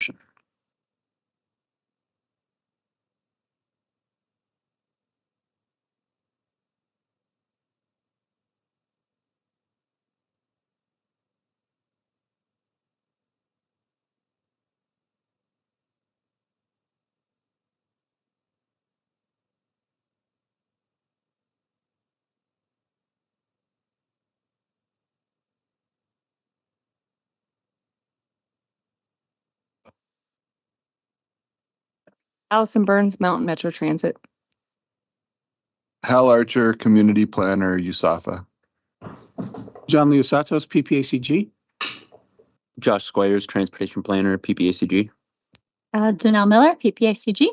correction. Allison Burns, Mountain Metro Transit. Hal Archer, Community Planner, USAFA. John Leosatos, PPACG. Josh Squires, Transportation Planner, PPACG. Danelle Miller, PPACG.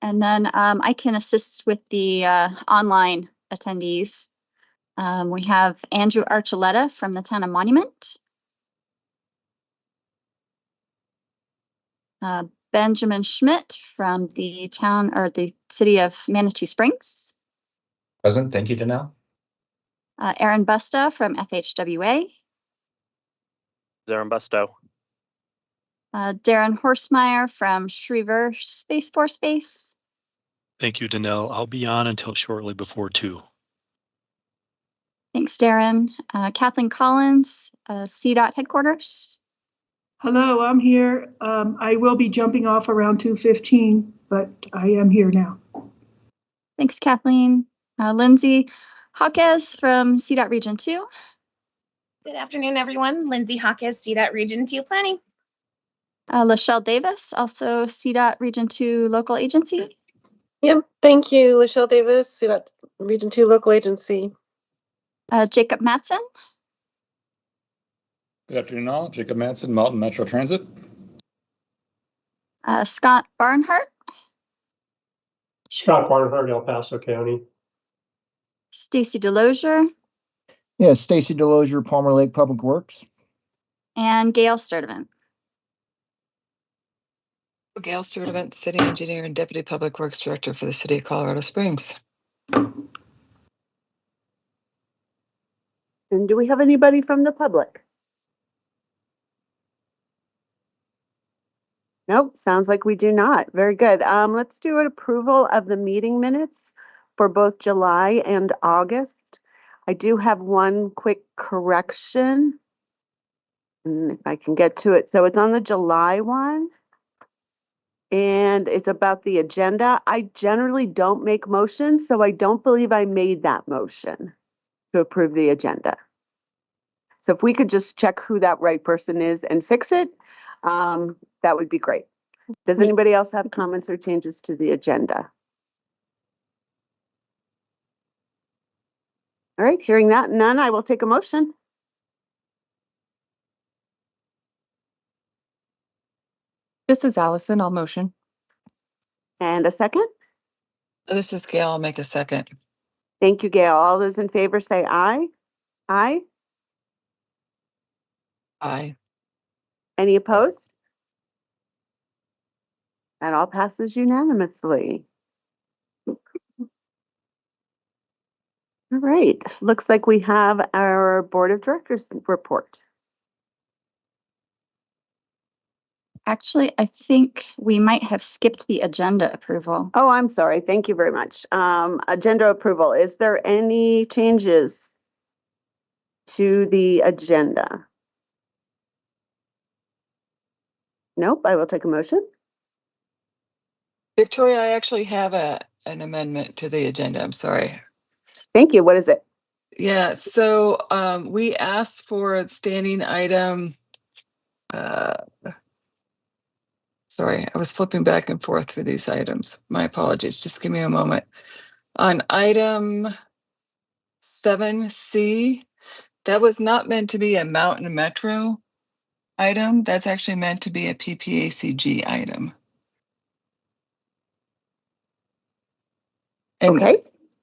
And then I can assist with the online attendees. We have Andrew Archuleta from the town of Monument. Benjamin Schmidt from the town or the city of Manitou Springs. Present. Thank you, Danelle. Aaron Busto from FHWA. Aaron Busto. Darren Horsemeyer from Schriever Space Force Base. Thank you, Danelle. I'll be on until shortly before 2. Thanks, Darren. Kathleen Collins, CDOT headquarters. Hello, I'm here. I will be jumping off around 2:15, but I am here now. Thanks, Kathleen. Lindsay Hawkes from CDOT Region 2. Good afternoon, everyone. Lindsay Hawkes, CDOT Region 2 Planning. Lachelle Davis, also CDOT Region 2 Local Agency. Yep, thank you, Lachelle Davis, CDOT Region 2 Local Agency. Jacob Matson. Good afternoon, all. Jacob Matson, Mountain Metro Transit. Scott Barnhart. Scott Barnhart, El Paso County. Stacy Delozier. Yes, Stacy Delozier, Palmer Lake Public Works. And Gail Sturdivant. Gail Sturdivant, City Engineer and Deputy Public Works Director for the City of Colorado Springs. And do we have anybody from the public? Nope, sounds like we do not. Very good. Let's do an approval of the meeting minutes for both July and August. I do have one quick correction, and if I can get to it. So it's on the July one, and it's about the agenda. I generally don't make motions, so I don't believe I made that motion to approve the agenda. So if we could just check who that right person is and fix it, that would be great. Does anybody else have comments or changes to the agenda? All right, hearing that, none, I will take a motion. This is Allison, I'll motion. And a second? This is Gail, I'll make a second. Thank you, Gail. All those in favor say aye. Aye. Aye. Any opposed? That all passes unanimously. All right, looks like we have our Board of Directors report. Actually, I think we might have skipped the agenda approval. Oh, I'm sorry. Thank you very much. Agenda approval. Is there any changes to the agenda? Nope, I will take a motion. Victoria, I actually have an amendment to the agenda. I'm sorry. Thank you. What is it? Yeah, so we asked for a standing item. Sorry, I was flipping back and forth through these items. My apologies. Just give me a moment. On item 7C, that was not meant to be a Mountain Metro item. That's actually meant to be a PPACG item. And, okay.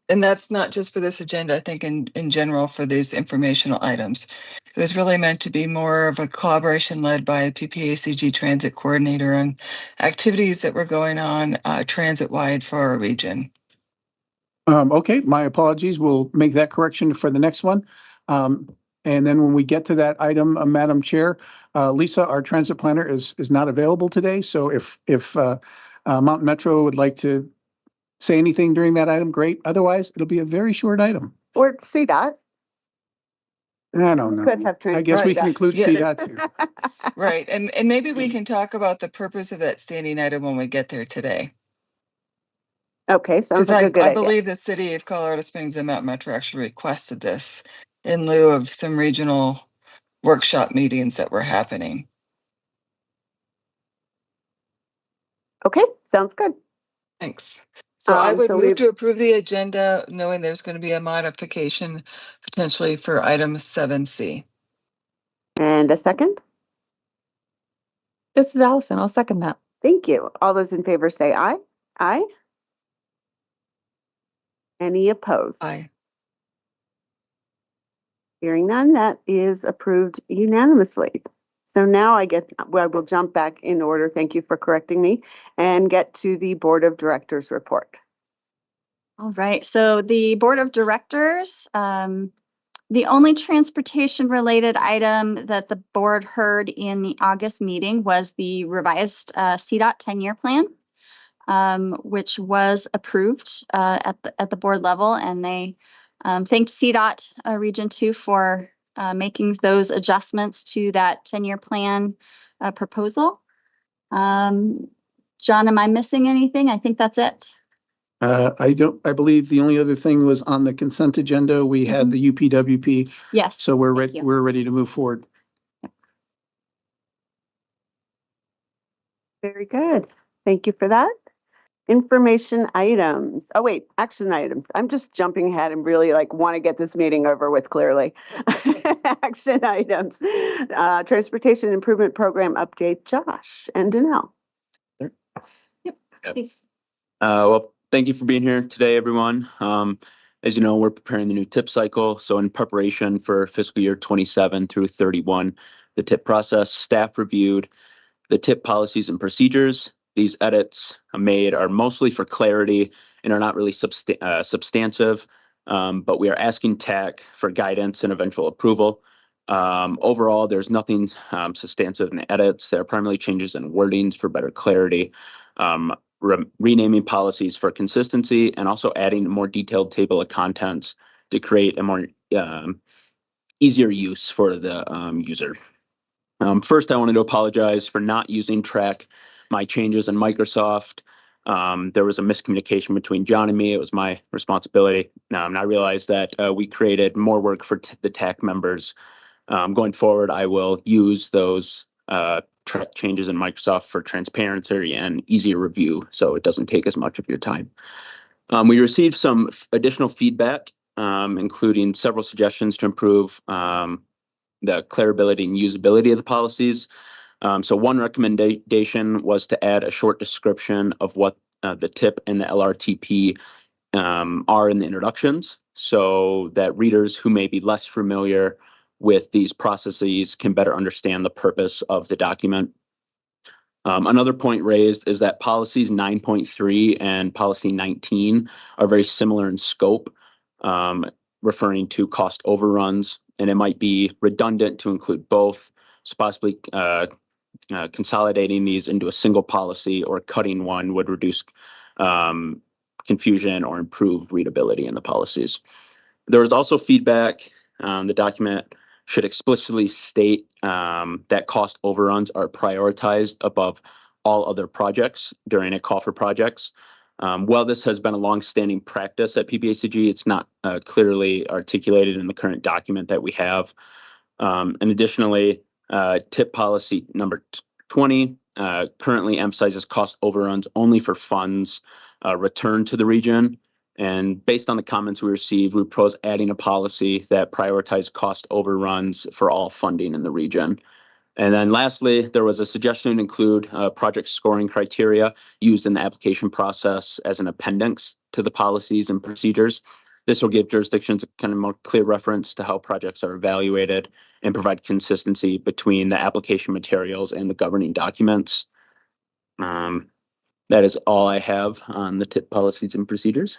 And that's not just for this agenda, I think in general for these informational items. It was really meant to be more of a collaboration led by a PPACG transit coordinator on activities that were going on transit-wide for our region. Okay, my apologies. We'll make that correction for the next one. And then when we get to that item, Madam Chair, Lisa, our transit planner is not available today. So if Mountain Metro would like to say anything during that item, great. Otherwise, it'll be a very short item. Or CDOT. I don't know. Could have I guess we Right. can include Yeah. CDOT too. Right, and maybe we can talk about the purpose of that standing item when we get there today. Okay, sounds Because like a good I idea. believe the city of Colorado Springs and Mountain Metro actually requested this in lieu of some regional workshop meetings that were happening. Okay, sounds good. Thanks. So I would so move we've- to approve the agenda, knowing there's going to be a modification potentially for item 7C. And a second? This is Allison. I'll second that. Thank you. All those in favor say aye. Aye. Any opposed? Aye. Hearing none, that is approved unanimously. So now I will jump back in order. Thank you for correcting me, and get to the Board of Directors report. All right, so the Board of Directors, the only transportation related item that the board heard in the August meeting was the revised CDOT 10-year plan, which was approved at the board level, and they thanked CDOT Region 2 for making those adjustments to that 10-year plan proposal. John, am I missing anything? I think that's it. I believe the only other thing was on the consent agenda. We had the UPWP. Yes. So we're thank ready. you. We're ready to move forward. Very good. Thank you for that. Information items. Oh, wait, action items. I'm just jumping ahead and really want to get this meeting over with clearly. Action items. Transportation Improvement Program update, Josh and Danelle. Yep. Please. Well, thank you for being here today, everyone. As you know, we're preparing the new TIP cycle. So in preparation for fiscal year 27 through 31, the TIP process, staff reviewed the TIP policies and procedures. These edits made are mostly for clarity and are not really substantive, but we are asking TAC for guidance and eventual approval. Overall, there's nothing substantive in the edits. There are primarily changes in wordings for better clarity, renaming policies for consistency, and also adding a more detailed table of contents to create a more easier use for the user. First, I wanted to apologize for not using track my changes in Microsoft. There was a miscommunication between John and me. It was my responsibility. And I realized that we created more work for the TAC members. Going forward, I will use those track changes in Microsoft for transparency and easier review, so it doesn't take as much of your time. We received some additional feedback, including several suggestions to improve the clarity and usability of the policies. So one recommendation was to add a short description of what the TIP and the LRTP are in the introductions, so that readers who may be less familiar with these processes can better understand the purpose of the document. Another point raised is that policies 9.3 and policy 19 are very similar in scope, referring to cost overruns, and it might be redundant to include both, so possibly consolidating these into a single policy or cutting one would reduce confusion or improve readability in the policies. There was also feedback. The document should explicitly state that cost overruns are prioritized above all other projects during a call for projects. While this has been a long-standing practice at PPACG, it's not clearly articulated in the current document that we have. And additionally, TIP policy number 20 currently emphasizes cost overruns only for funds returned to the region. And based on the comments we received, we propose adding a policy that prioritizes cost overruns for all funding in the region. And then lastly, there was a suggestion to include project scoring criteria used in the application process as an appendix to the policies and procedures. This will give jurisdictions a kind of more clear reference to how projects are evaluated and provide consistency between the application materials and the governing documents. That is all I have on the TIP policies and procedures.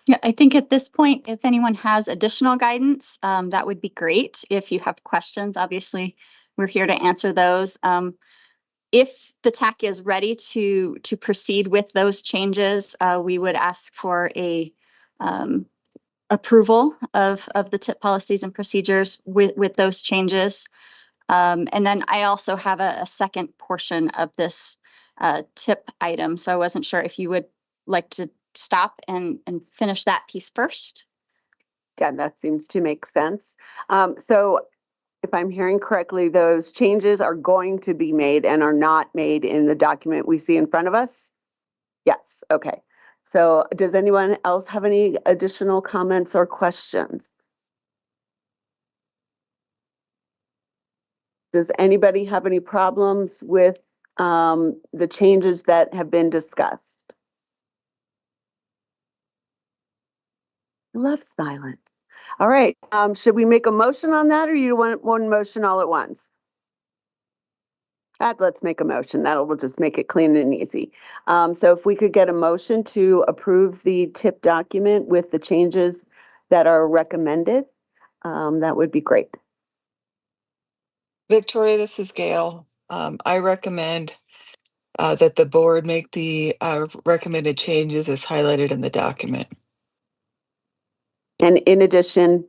Yeah, I think at this point, if anyone has additional guidance, that would be great. If you have questions, obviously, we're here to answer those. If the TAC is ready to proceed with those changes, we would ask for a approval of the TIP policies and procedures with those changes. And then I also have a second portion of this TIP item. So I wasn't sure if you would like to stop and finish that piece first. Yeah, that seems to make sense. So if I'm hearing correctly, those changes are going to be made and are not made in the document we see in front of us? Yes, okay. So does anyone else have any additional comments or questions? Does anybody have any problems with the changes that have been discussed? I love silence. All right, should we make a motion on that, or you want one motion all at once? Let's make a motion. Will just make it clean and easy. So if we could get a motion to approve the TIP document with the changes that are recommended, that would be great. Victoria, this is Gail. I recommend that the board make the recommended changes as highlighted in the document. And in addition,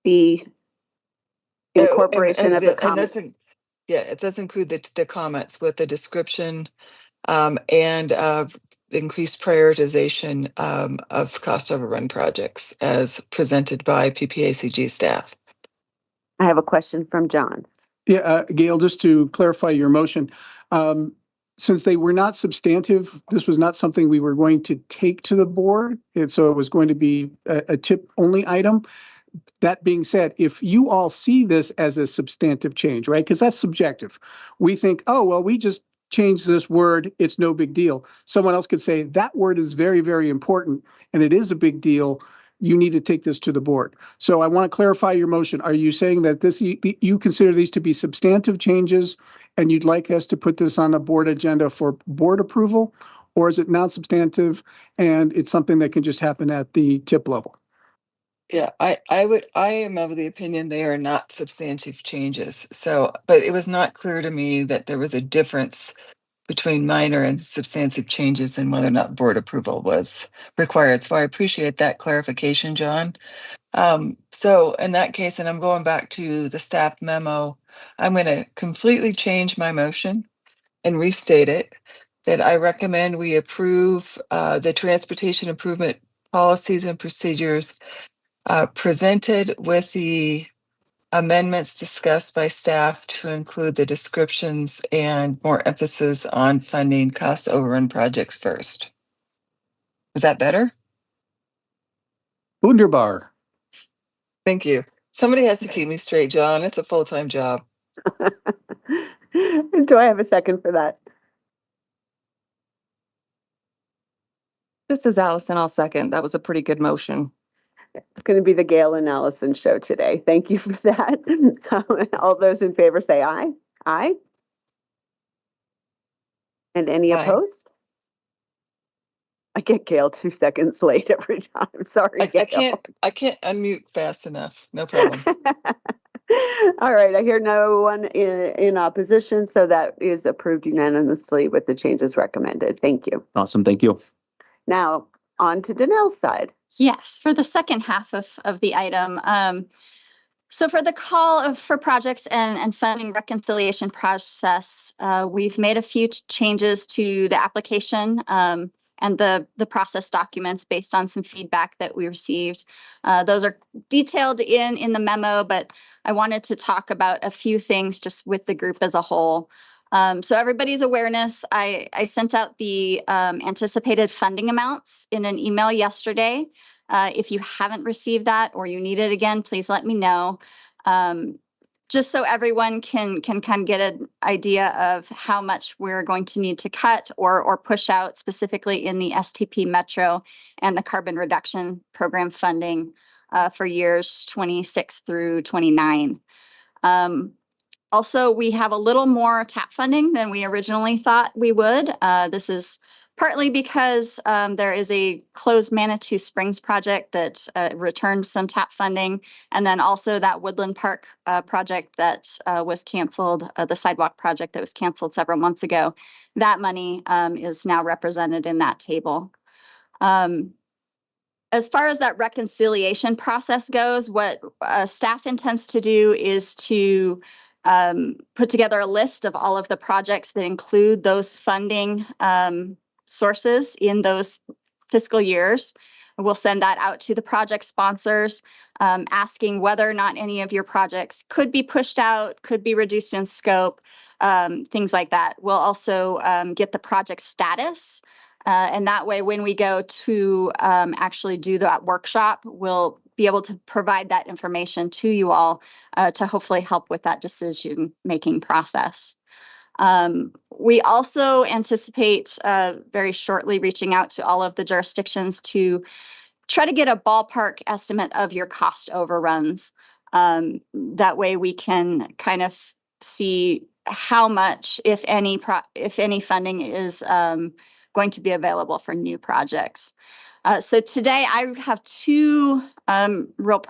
the incorporation of the comments. It does include the comments with the description and increased prioritization of cost overrun projects as presented by PPACG staff. I have a question from John. Yeah, Gail, just to clarify your motion, since they were not substantive, this was not something we were going to take to the board. And so it was going to be a TIP only item. That being said, if you all see this as a substantive change, right? Because that's subjective. We think, oh, well, we just changed this word. It's no big deal. Someone else could say that word is very, very important and it is a big deal. You need to take this to the board. So I want to clarify your motion. Are you saying that this you consider these to be substantive changes and you'd like us to put this on a board agenda for board approval? Or is it non-substantive and it's something that can just happen at the TIP level? Yeah, I am of the opinion they are not substantive changes. So, but it was not clear to me that there was a difference between minor and substantive changes and whether or not board approval was required. So I appreciate that clarification, John. So in that case, and I'm going back to the staff memo, I'm going to completely change my motion and restate it that I recommend we approve the transportation improvement policies and procedures presented with the amendments discussed by staff to include the descriptions and more emphasis on funding cost overrun projects first. Is that better? Wunderbar. Thank you. Somebody has to keep me straight, John. It's a full-time job. Do I have a second for that? This is Allison. I'll second. That was a pretty good motion. It's going to be the Gail and Allison show today. Thank you for that. All those in favor say aye. Aye. And any opposed? I get Gail 2 seconds late every time. Sorry, Gail. I can't unmute fast enough. No problem. All right. I hear no one in opposition, so that is approved unanimously with the changes recommended. Thank you. Awesome. Thank you. Now on to Danelle's side. Yes, for the second half of the item. So for the call for projects and funding reconciliation process, we've made a few changes to the application and the process documents based on some feedback that we received. Those are detailed in the memo, but I wanted to talk about a few things just with the group as a whole. So everybody's awareness, I sent out the anticipated funding amounts in an email yesterday. If you haven't received that or you need it again, please let me know. Just so everyone can kind of get an idea of how much we're going to need to cut or push out specifically in the STP Metro and the carbon reduction program funding for years 26 through 29. Also, we have a little more TAP funding than we originally thought we would. This is partly because there is a closed Manitou Springs project that returned some TAP funding, and then also that Woodland Park project that was canceled, the sidewalk project that was canceled several months ago. That money is now represented in that table. As far as that reconciliation process goes, what staff intends to do is to put together a list of all of the projects that include those funding sources in those fiscal years. We'll send that out to the project sponsors, asking whether or not any of your projects could be pushed out, could be reduced in scope, things like that. We'll also get the project status. And that way, when we go to actually do that workshop, we'll be able to provide that information to you all to hopefully help with that decision-making process. We also anticipate very shortly reaching out to all of the jurisdictions to try to get a ballpark estimate of your cost overruns. That way we can kind of see how much, if any funding is going to be available for new projects. So today I have two real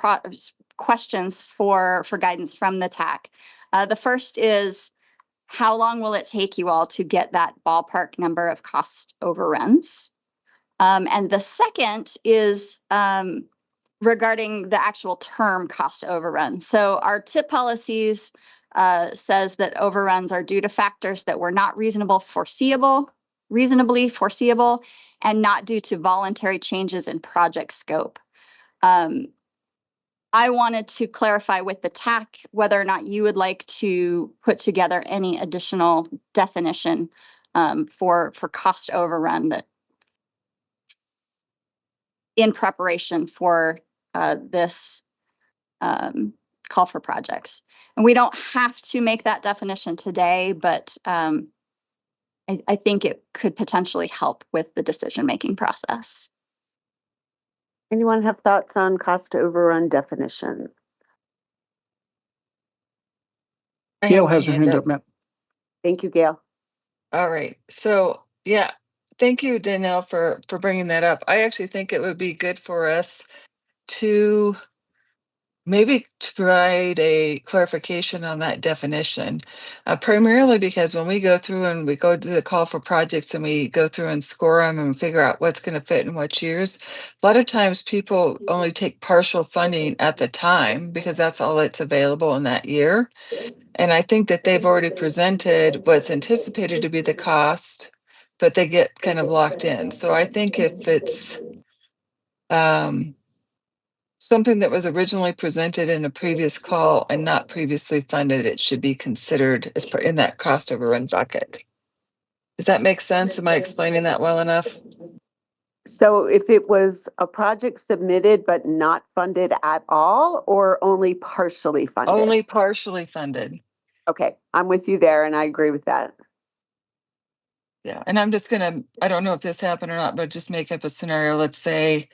questions for guidance from the TAC. The first is, how long will it take you all to get that ballpark number of cost overruns? And the second is regarding the actual term cost overruns. So our TIP policies says that overruns are due to factors that were not reasonably foreseeable, and not due to voluntary changes in project scope. I wanted to clarify with the TAC whether or not you would like to put together any additional definition for cost overrun that in preparation for this call for projects. And we don't have to make that definition today, but I think it could potentially help with the decision-making process. Anyone have thoughts on cost overrun definition? Gail has her hand up, Matt. Thank you, Gail. All right. So, yeah, thank you, Danielle, for bringing that up. I actually think it would be good for us to maybe to provide a clarification on that definition, primarily because when we go through and we go to the call for projects and we go through and score them and figure out what's going to fit in what years, a lot of times people only take partial funding at the time because that's all that's available in that year. And I think that they've already presented what's anticipated to be the cost, but they get kind of locked in. So I think if it's something that was originally presented in a previous call and not previously funded, it should be considered as part in that cost overrun bucket. Does that make sense? Am I explaining that well enough? So if it was a project submitted but not funded at all, or only partially funded? Only partially funded. Okay, I'm with you there, and I agree with that. Yeah, and I'm just gonna, I don't know if this happened or not, but just make up a scenario. Let's say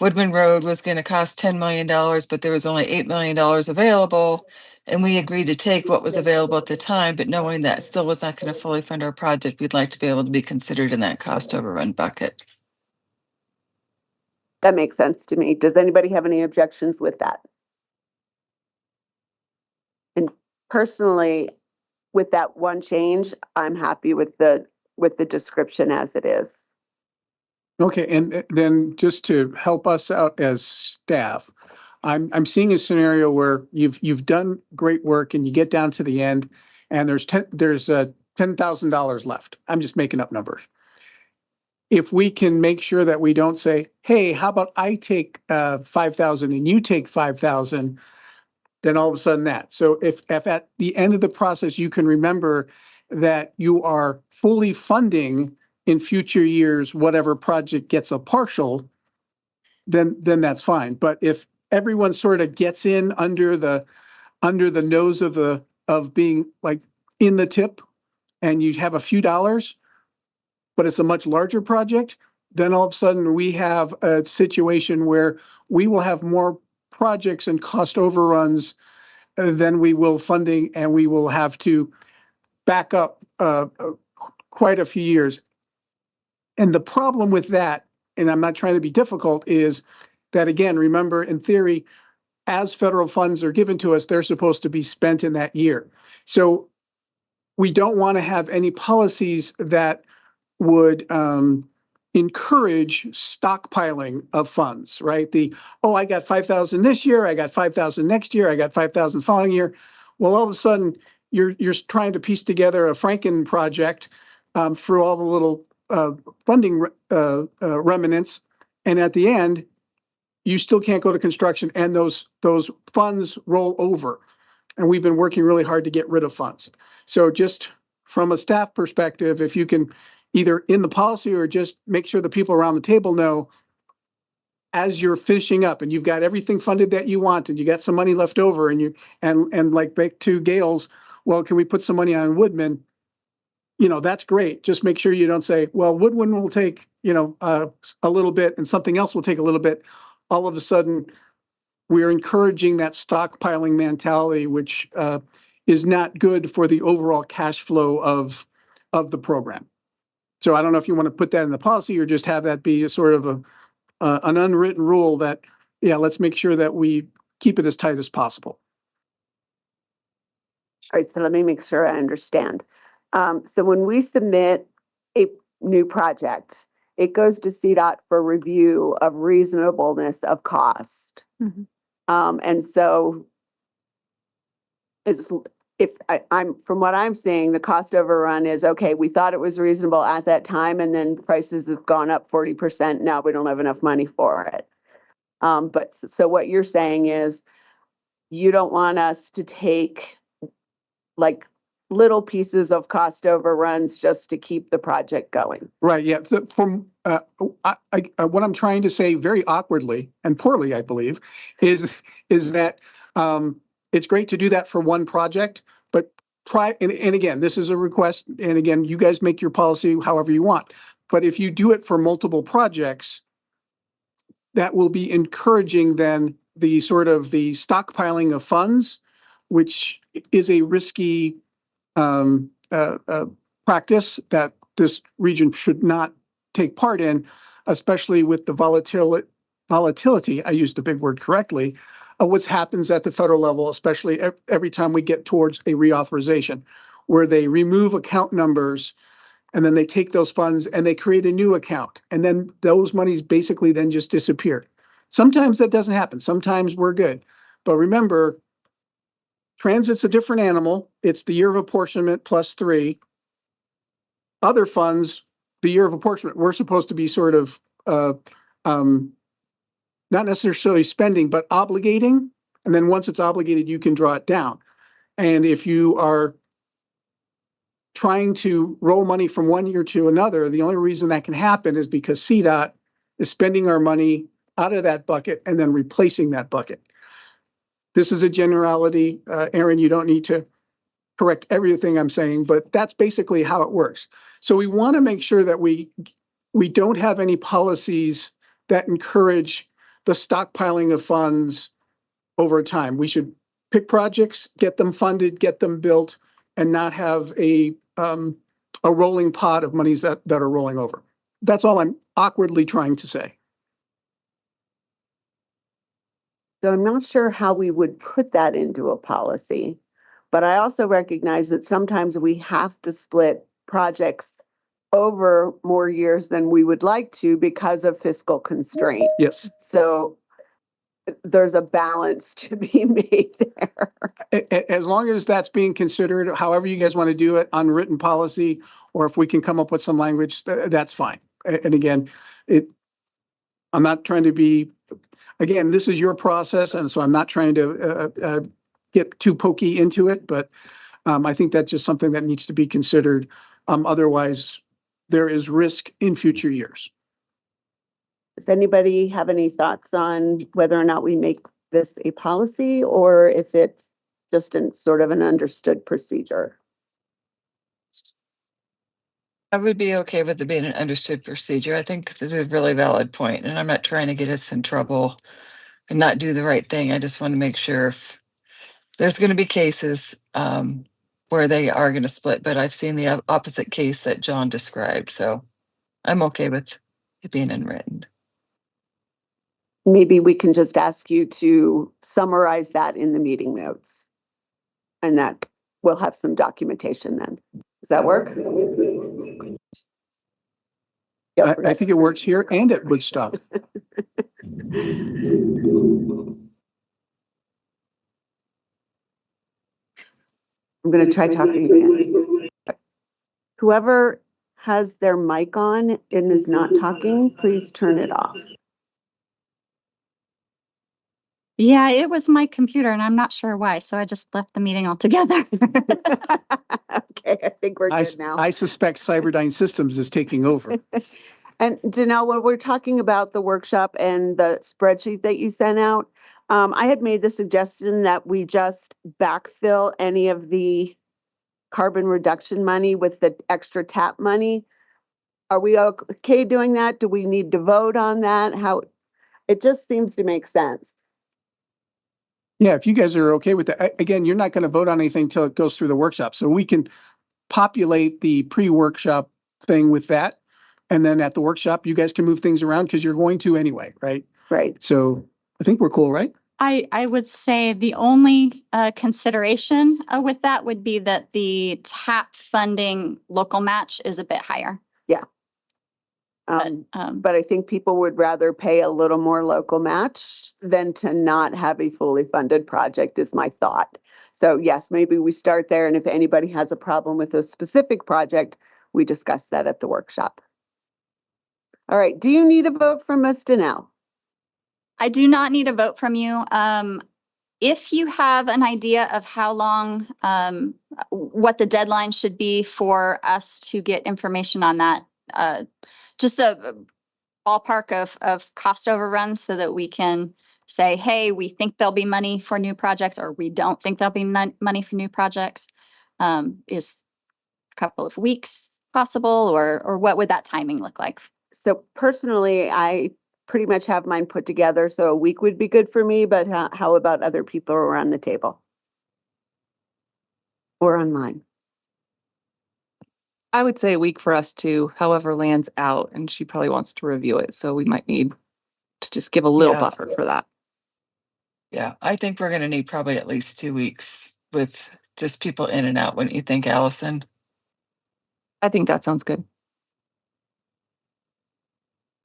Woodman Road was going to cost $10 million, but there was only $8 million available. And we agreed to take what was available at the time, but knowing that still was not going to fully fund our project, we'd like to be able to be considered in that cost overrun bucket. That makes sense to me. Does anybody have any objections with that? And personally, with that one change, I'm happy with the description as it is. Okay, and then just to help us out as staff, I'm seeing a scenario where you've done great work and you get down to the end and there's $10,000 left. I'm just making up numbers. If we can make sure that we don't say, hey, how about I take 5,000 and you take 5,000, then all of a sudden that. So if at the end of the process you can remember that you are fully funding in future years whatever project gets a partial, then that's fine. But if everyone sort of gets in under the nose of being like in the tip and you have a few dollars, but it's a much larger project, then all of a sudden we have a situation where we will have more projects and cost overruns than we will funding, and we will have to back up quite a few years. And the problem with that, and I'm not trying to be difficult, is that, again, remember, in theory, as federal funds are given to us, they're supposed to be spent in that year. So we don't want to have any policies that would encourage stockpiling of funds, right? I got 5,000 this year, I got 5,000 next year, I got 5,000 following year. Well, all of a sudden, you're trying to piece together a Franken project through all the little funding remnants, and at the end, you still can't go to construction, and those funds roll over. And we've been working really hard to get rid of funds. So just from a staff perspective, if you can either in the policy or just make sure the people around the table know, as you're finishing up and you've got everything funded that you want and you got some money left over, and like back to Gail's, well, can we put some money on Woodman? That's great. Just make sure you don't say, well, Woodman will take, a little bit and something else will take a little bit. All of a sudden, we're encouraging that stockpiling mentality, which is not good for the overall cash flow of the program. So I don't know if you want to put that in the policy or just have that be a sort of an unwritten rule that, let's make sure that we keep it as tight as possible. All right, so let me make sure I understand. So when we submit a new project, it goes to CDOT for review of reasonableness of cost. Mm-hmm. And so I'm from what I'm seeing, the cost overrun is, okay, we thought it was reasonable at that time, and then prices have gone up 40%. Now we don't have enough money for it. But so what you're saying is you don't want us to take like little pieces of cost overruns just to keep the project going. Right. Yeah. So from what I'm trying to say very awkwardly and poorly, I believe, is that it's great to do that for one project, but try, and again, this is a request, and again, you guys make your policy however you want. But if you do it for multiple projects, that will be encouraging then the sort of the stockpiling of funds, which is a risky practice that this region should not take part in, especially with the volatility, I used the big word correctly, of what happens at the federal level, especially every time we get towards a reauthorization, where they remove account numbers and then they take those funds and they create a new account. And then those monies basically then just disappear. Sometimes that doesn't happen. Sometimes we're good. But remember, transit's a different animal. It's the year of apportionment plus 3. Other funds, the year of apportionment, we're supposed to be sort of not necessarily spending, but obligating. And then once it's obligated, you can draw it down. And if you are trying to roll money from one year to another, the only reason that can happen is because CDOT is spending our money out of that bucket and then replacing that bucket. This is a generality. Aaron, you don't need to correct everything I'm saying, but that's basically how it works. So we want to make sure that we don't have any policies that encourage the stockpiling of funds over time. We should pick projects, get them funded, get them built, and not have a rolling pot of monies that are rolling over. That's all I'm awkwardly trying to say. So I'm not sure how we would put that into a policy, but I also recognize that sometimes we have to split projects over more years than we would like to because of fiscal constraint. Yes. So there's a balance to be made there. As long as that's being considered, however you guys want to do it, unwritten policy, or if we can come up with some language, that's fine. And again, I'm not trying to be, again, this is your process, and so I'm not trying to get too pokey into it, but I think that's just something that needs to be considered. Otherwise, there is risk in future years. Does anybody have any thoughts on whether or not we make this a policy or if it's just sort of an understood procedure? I would be okay with it being an understood procedure. I think this is a really valid point, and I'm not trying to get us in trouble and not do the right thing. I just want to make sure if there's going to be cases where they are going to split, but I've seen the opposite case that John described. So I'm okay with it being in written. Maybe we can just ask you to summarize that in the meeting notes. And that we'll have some documentation then. Does that work? I think it works here and at Woodstock. I'm going to try talking again. Whoever has their mic on and is not talking, please turn it off. Yeah, it was my computer and I'm not sure why, so I just left the meeting altogether. Okay, I think we're good now. I suspect Cyberdyne Systems is taking over. And Janelle, when we're talking about the workshop and the spreadsheet that you sent out, I had made the suggestion that we just backfill any of the carbon reduction money with the extra TAP money. Are we okay doing that? Do we need to vote on that? How? It just seems to make sense. Yeah, if you guys are okay with that. Again, you're not going to vote on anything until it goes through the workshop. So we can populate the pre-workshop thing with that. And then at the workshop, you guys can move things around because you're going to anyway, right? Right. So I think we're cool, right? I would say the only consideration with that would be that the TAP funding local match is a bit higher. Yeah. But I think people would rather pay a little more local match than to not have a fully funded project is my thought. So yes, maybe we start there. And if anybody has a problem with a specific project, we discuss that at the workshop. All right. Do you need a vote from us, Danelle? I do not need a vote from you. If you have an idea of how long, what the deadline should be for us to get information on that, just a ballpark of cost overruns so that we can say, hey, we think there'll be money for new projects, or we don't think there'll be money for new projects. Is a couple of weeks possible, or what would that timing look like? So personally, I pretty much have mine put together. So a week would be good for me, but how about other people around the table? Or online? I would say a week for us too, however Land's out and she probably wants to review it. So we might need to just give a little buffer for that. Yeah, I think we're going to need probably at least 2 weeks with just people in and out. Wouldn't you think, Allison? I think that sounds good.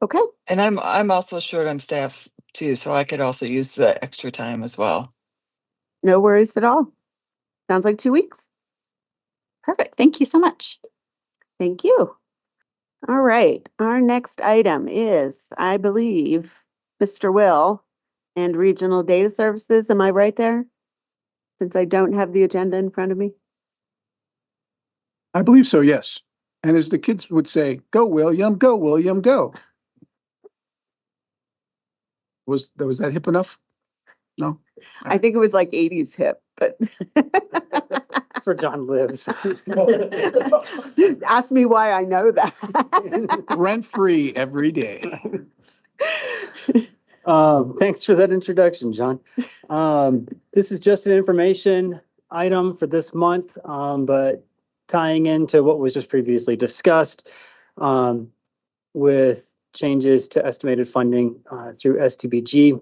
Okay. And I'm also short on staff too, so I could also use the extra time as well. No worries at all. Sounds like 2 weeks. Perfect. Thank you so much. Thank you. All right. Our next item is, I believe, Mr. Will and Regional Data Services. Am I right there? Since I don't have the agenda in front of me. I believe so, yes. And as the kids would say, go, William, go, William, go. Was that hip enough? No? I think it was like 80s hip, but That's where John lives. ask me why I know that. Rent free every day. Thanks for that introduction, John. This is just an information item for this month, but tying into what was just previously discussed with changes to estimated funding through STBG.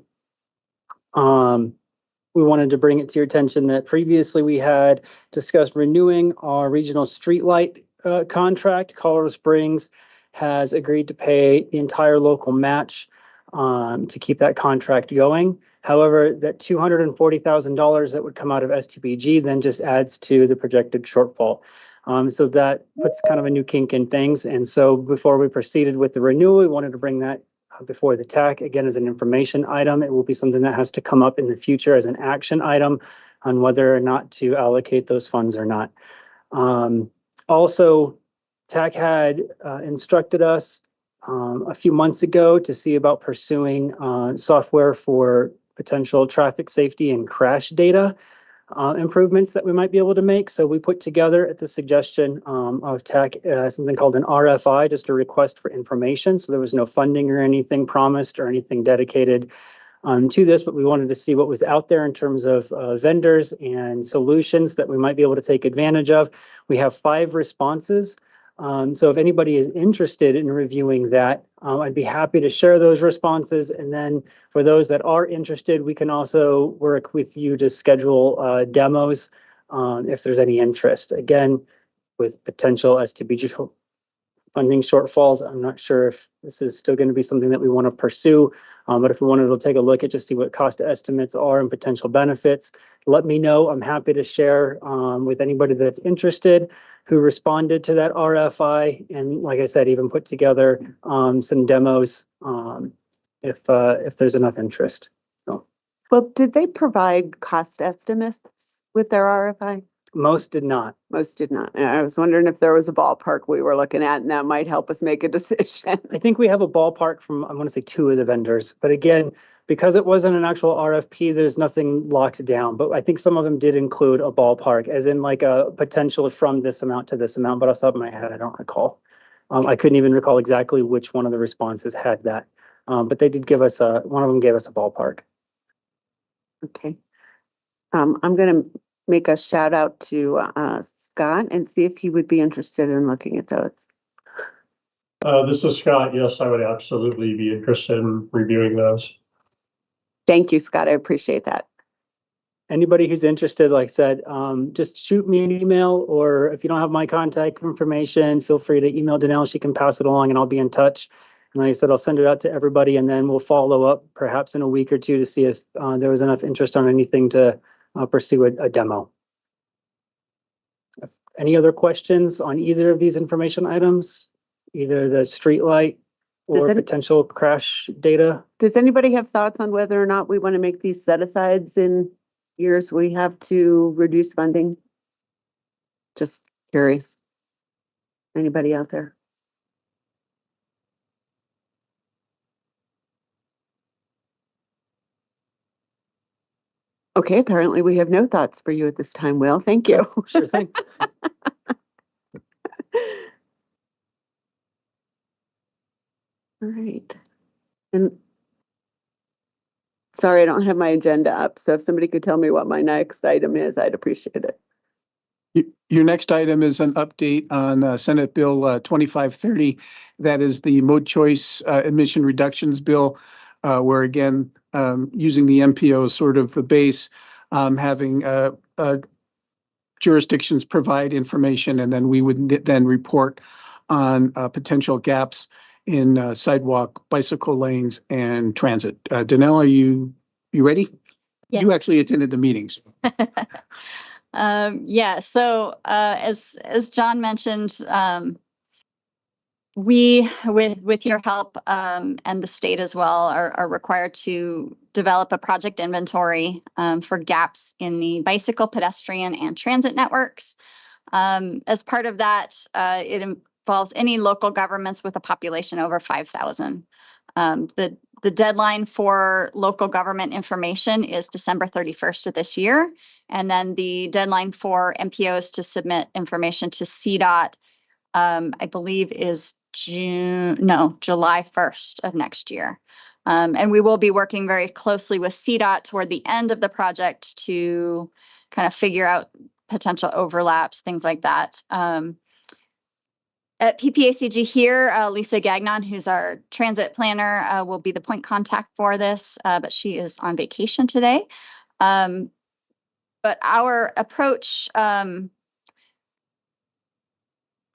We wanted to bring it to your attention that previously we had discussed renewing our regional streetlight contract. Colorado Springs has agreed to pay the entire local match to keep that contract going. However, that $240,000 that would come out of STBG then just adds to the projected shortfall. So that puts kind of a new kink in things. And so before we proceeded with the renewal, we wanted to bring that before the TAC, again, as an information item. It will be something that has to come up in the future as an action item on whether or not to allocate those funds or not. Also, TAC had instructed us a few months ago to see about pursuing software for potential traffic safety and crash data improvements that we might be able to make. So we put together at the suggestion of TAC something called an RFI, just a request for information. So there was no funding or anything promised or anything dedicated to this, but we wanted to see what was out there in terms of vendors and solutions that we might be able to take advantage of. We have 5 responses So if anybody is interested in reviewing that, I'd be happy to share those responses. And then for those that are interested, we can also work with you to schedule demos if there's any interest. Again, with potential STBG funding shortfalls, I'm not sure if this is still going to be something that we want to pursue, but if we wanted to take a look at just see what cost estimates are and potential benefits, let me know. I'm happy to share with anybody that's interested who responded to that RFI, and like I said, even put together some demos if there's enough interest. So, Well, did they provide cost estimates with their RFI? most did not. Most did not. And I was wondering if there was a ballpark we were looking at, and that might help us make a decision. I think we have a ballpark from, I want to say 2 of the vendors, but again, because it wasn't an actual RFP, there's nothing locked down, but I think some of them did include a ballpark, as in like a potential from this amount to this amount, but off the top of my head, I don't recall. I couldn't even recall exactly which one of the responses had that, but they did give us one of them gave us a ballpark. Okay. I'm going to make a shout out to Scott and see if he would be interested in looking at those. This is Scott. Yes, I would absolutely be interested in reviewing those. Thank you, Scott. I appreciate that. Anybody who's interested, like I said, just shoot me an email, or if you don't have my contact information, feel free to email Danelle. She can pass it along and I'll be in touch. And like I said, I'll send it out to everybody, and then we'll follow up perhaps in a week or 2 to see if there was enough interest on anything to pursue a demo. Any other questions on either of these information items, either the streetlight or potential crash data? Does anybody have thoughts on whether or not we want to make these set-asides in years we have to reduce funding? Just curious. Anybody out there? Okay, apparently we have no thoughts for you at this time, Will. Thank you. Sure thing. All right. And sorry, I don't have my agenda up, so if somebody could tell me what my next item is, I'd appreciate it. Your next item is an update on Senate Bill 2530. That is the mode choice admission reductions bill, where again, using the MPO as sort of the base, having jurisdictions provide information, and then we would then report on potential gaps in sidewalk, bicycle lanes, and transit. Danelle, are you ready? Yeah. You actually attended the meetings. Yeah, so as John mentioned, we, with your help and the state as well, are required to develop a project inventory for gaps in the bicycle, pedestrian, and transit networks. As part of that, it involves any local governments with a population over 5,000. The deadline for local government information is December 31st of this year. And then the deadline for MPOs to submit information to CDOT, I believe is July 1st of next year. And we will be working very closely with CDOT toward the end of the project to kind of figure out potential overlaps, things like that. At PPACG here, Lisa Gagnon, who's our transit planner, will be the point contact for this, but she is on vacation today. But our approach,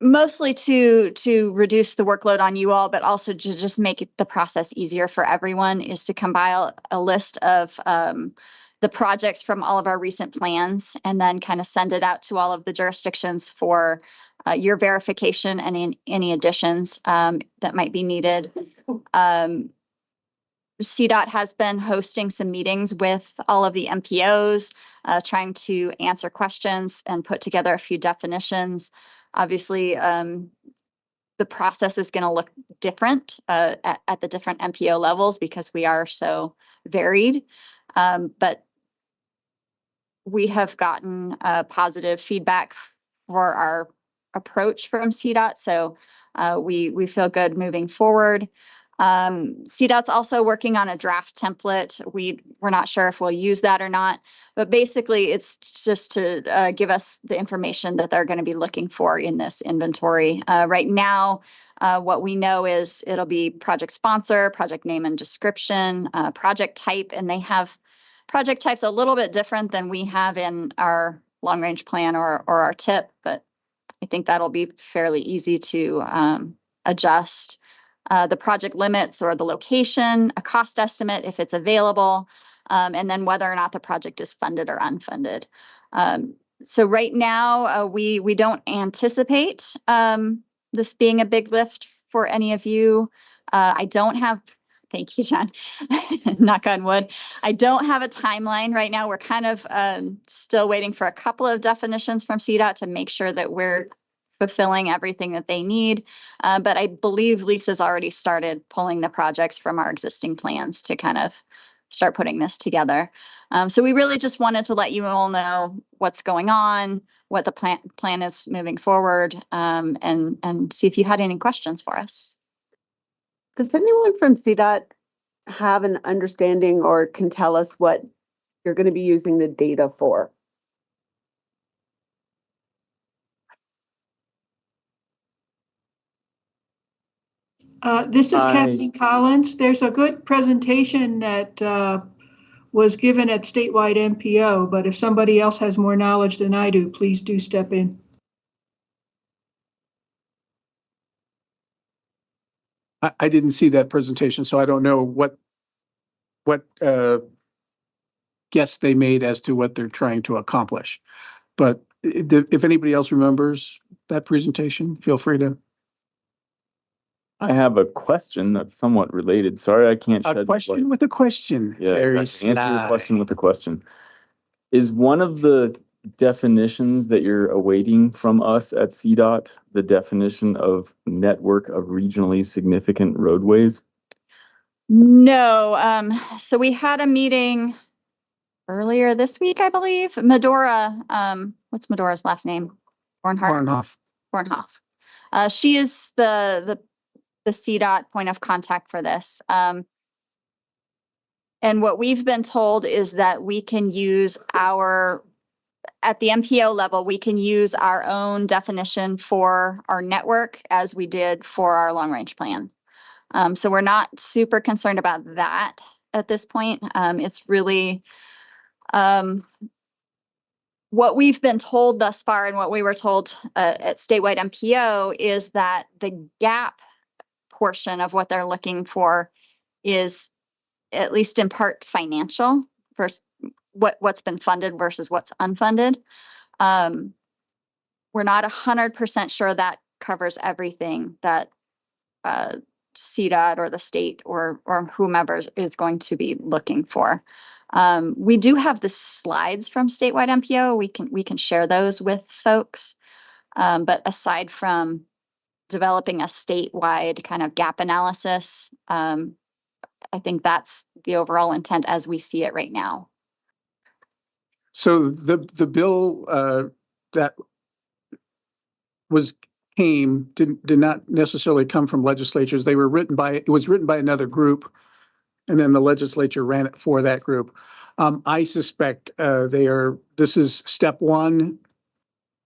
mostly to reduce the workload on you all, but also to just make the process easier for everyone, is to compile a list of the projects from all of our recent plans, and then kind of send it out to all of the jurisdictions for your verification and any additions that might be needed. CDOT has been hosting some meetings with all of the MPOs, trying to answer questions and put together a few definitions. Obviously, the process is going to look different at the different MPO levels because we are so varied. But we have gotten positive feedback for our approach from CDOT, so we feel good moving forward. CDOT's also working on a draft template. We're not sure if we'll use that or not, but basically it's just to give us the information that they're going to be looking for in this inventory. Right now, what we know is it'll be project sponsor, project name and description, project type, and they have project types a little bit different than we have in our long range plan or our TIP, but I think that'll be fairly easy to adjust. The project limits or the location, a cost estimate if it's available, and then whether or not the project is funded or unfunded. So right now, we don't anticipate this being a big lift for any of you. I don't have, thank you, John, knock on wood. I don't have a timeline right now. We're kind of still waiting for a couple of definitions from CDOT to make sure that we're fulfilling everything that they need. But I believe Lisa's already started pulling the projects from our existing plans to kind of start putting this together. So we really just wanted to let you all know what's going on, what the plan is moving forward, and see if you had any questions for us. Does anyone from CDOT have an understanding or can tell us what you're going to be using the data for? This is Kathleen Collins. There's a good presentation that was given at statewide MPO, but if somebody else has more knowledge than I do, please do step in. I didn't see that presentation, so I don't know what guess they made as to what they're trying to accomplish. But if anybody else remembers that presentation, feel free to. I have a question that's somewhat related. Sorry, I can't shed A question with a question. Yeah, Very exactly. Answer your sly. question with a question. Is one of the definitions that you're awaiting from us at CDOT the definition of network of regionally significant roadways? No. So we had a meeting earlier this week, I believe. Medora, what's Medora's last name? Bornhoff. Bornhoff. She is the CDOT point of contact for this. And what we've been told is that we can use at the MPO level, we can use our own definition for our network as we did for our long range plan. So we're not super concerned about that at this point. It's really what we've been told thus far and what we were told at statewide MPO is that the gap portion of what they're looking for is at least in part financial versus what's been funded versus what's unfunded. We're not 100% sure that covers everything that CDOT or the state or whomever is going to be looking for. We do have the slides from statewide MPO. We can share those with folks. But aside from developing a statewide kind of gap analysis, I think that's the overall intent as we see it right now. So the bill that did not necessarily come from legislatures. It was written by another group, and then the legislature ran it for that group. I suspect this is step one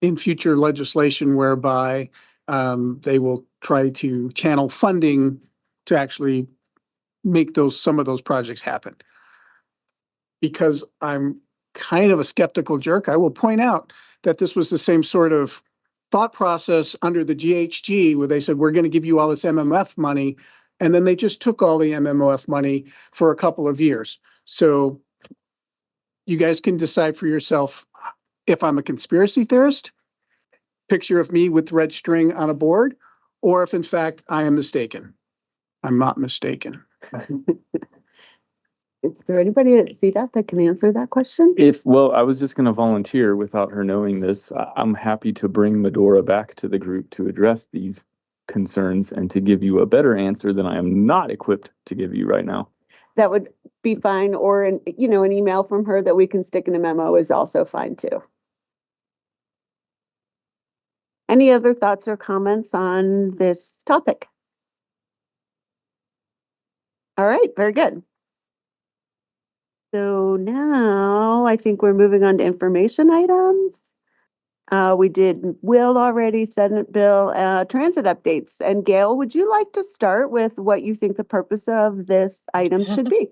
in future legislation whereby they will try to channel funding to actually make some of those projects happen. Because I'm kind of a skeptical jerk, I will point out that this was the same sort of thought process under the GHG where they said, we're going to give you all this MMF money. And then they just took all the MMF money for a couple of years. So you guys can decide for yourself if I'm a conspiracy theorist, picture of me with red string on a board, or if in fact I am mistaken. I'm not mistaken. Is there anybody at CDOT that can answer that question? Well, I was just going to volunteer without her knowing this. I'm happy to bring Medora back to the group to address these concerns and to give you a better answer than I am not equipped to give you right now. That would be fine, or an email from her that we can stick in a memo is also fine too. Any other thoughts or comments on this topic? All right, very good. So now I think we're moving on to information items. We did Will already, Senate bill, transit updates. And Gail, would you like to start with what you think the purpose of this item should be?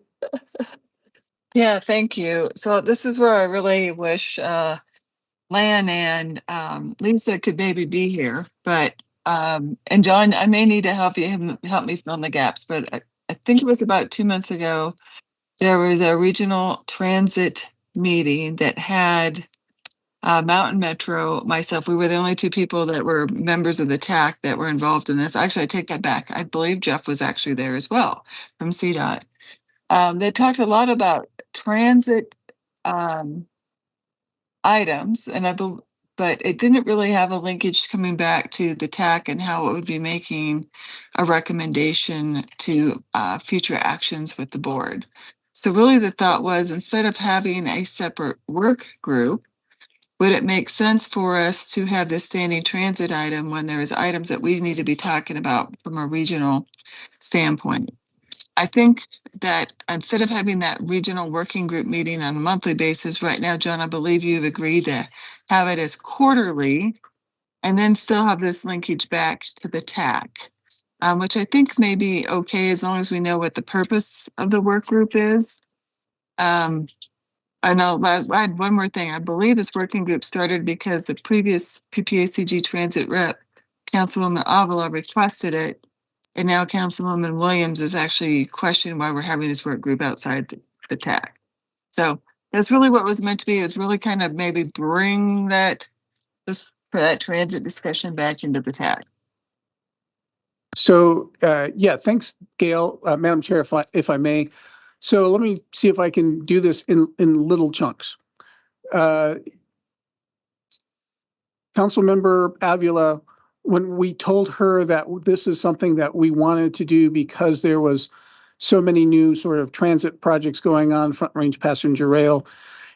Yeah, thank you. So this is where I really wish Lan and Lisa could maybe be here, but and John, I may need to help me fill in the gaps, but I think it was about 2 months ago, there was a regional transit meeting that had Mountain Metro, myself. We were the only two people that were members of the TAC that were involved in this. Actually, I take that back. I believe Jeff was actually there as well from CDOT. They talked a lot about transit items, but it didn't really have a linkage coming back to the TAC and how it would be making a recommendation to future actions with the board. So really the thought was, instead of having a separate work group, would it make sense for us to have this standing transit item when there is items that we need to be talking about from a regional standpoint? I think that instead of having that regional working group meeting on a monthly basis right now, John, I believe you've agreed to have it as quarterly and then still have this linkage back to the TAC, which I think may be okay as long as we know what the purpose of the work group is. I know I had one more thing. I believe this working group started because the previous PPACG transit rep, Councilwoman Avila, requested it. And now Councilwoman Williams is actually questioning why we're having this work group outside the TAC. So that's really what was meant to be. It was really kind of maybe bring that transit discussion back into the TAC. So yeah, thanks, Gail. Madam Chair, if I may. So let me see if I can do this in little chunks. Councilmember Avila, when we told her that this is something that we wanted to do because there was so many new sort of transit projects going on, Front Range Passenger Rail,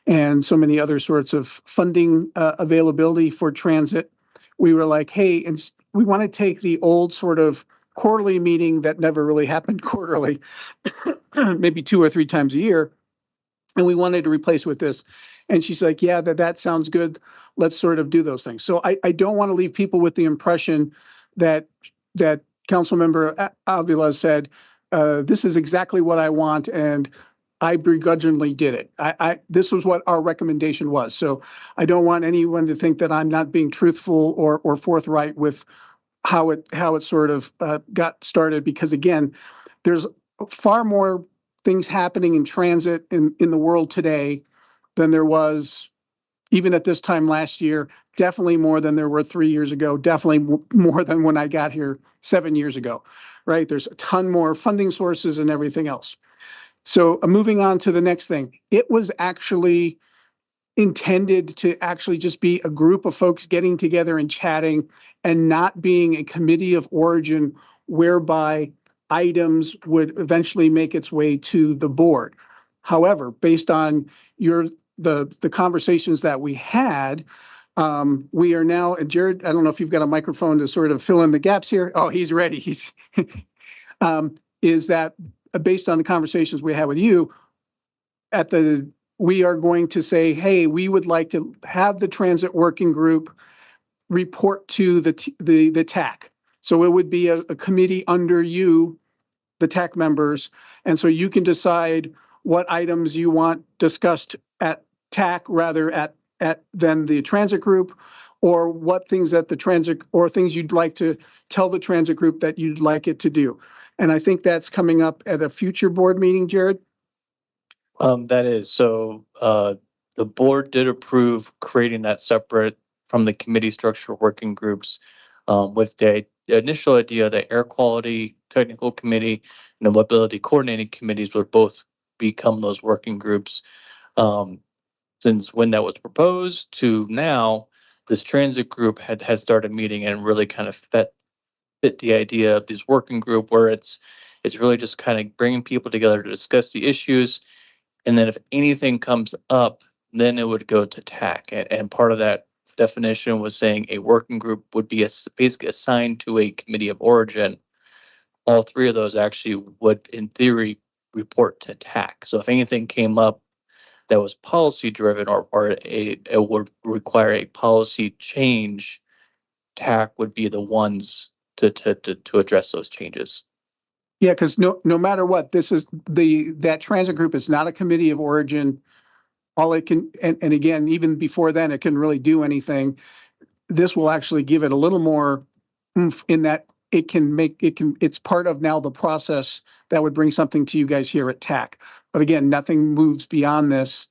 and so many other sorts of funding availability for transit, we were like, hey, and we want to take the old sort of quarterly meeting that never really happened quarterly, maybe 2 or 3 times a year, and we wanted to replace with this. And she's like, yeah, that sounds good. Let's sort of do those things. So I don't want to leave people with the impression that Councilmember Avila said, this is exactly what I want, and I begrudgingly did it. This was what our recommendation was. So I don't want anyone to think that I'm not being truthful or forthright with how it sort of got started, because again, there's far more things happening in transit in the world today than there was even at this time last year, definitely more than there were 3 years ago, definitely more than when I got here 7 years ago, right? There's a ton more funding sources and everything else. So moving on to the next thing, it was actually intended to actually just be a group of folks getting together and chatting and not being a committee of origin whereby items would eventually make its way to the board. However, based on the conversations that we had, we are now, Jared, I don't know if you've got a microphone to sort of fill in the gaps here. Oh, he's ready. He's is that based on the conversations we had with you we are going to say, hey, we would like to have the transit working group report to the TAC. So it would be a committee under you, the TAC members. And so you can decide what items you want discussed at TAC rather than the transit group, or what things that the transit, or things you'd like to tell the transit group that you'd like it to do. And I think that's coming up at a future board meeting, Jared. That is, so the board did approve creating that separate from the committee structure working groups with the initial idea that air quality technical committee and the mobility coordinating committees would both become those working groups. Since when that was proposed to now, this transit group has started meeting and really kind of fit the idea of this working group, where it's really just kind of bringing people together to discuss the issues. And then if anything comes up, then it would go to TAC. And part of that definition was saying a working group would be basically assigned to a committee of origin all three of those actually would, in theory, report to TAC. So if anything came up that was policy driven or it would require a policy change, TAC would be the ones to address those changes. Yeah, because no matter what, this is that transit group is not a committee of origin. All it can, and again, even before then, it can really do anything. This will actually give it a little more oomph in that it's part of now the process that would bring something to you guys here at TAC. But again, nothing moves beyond this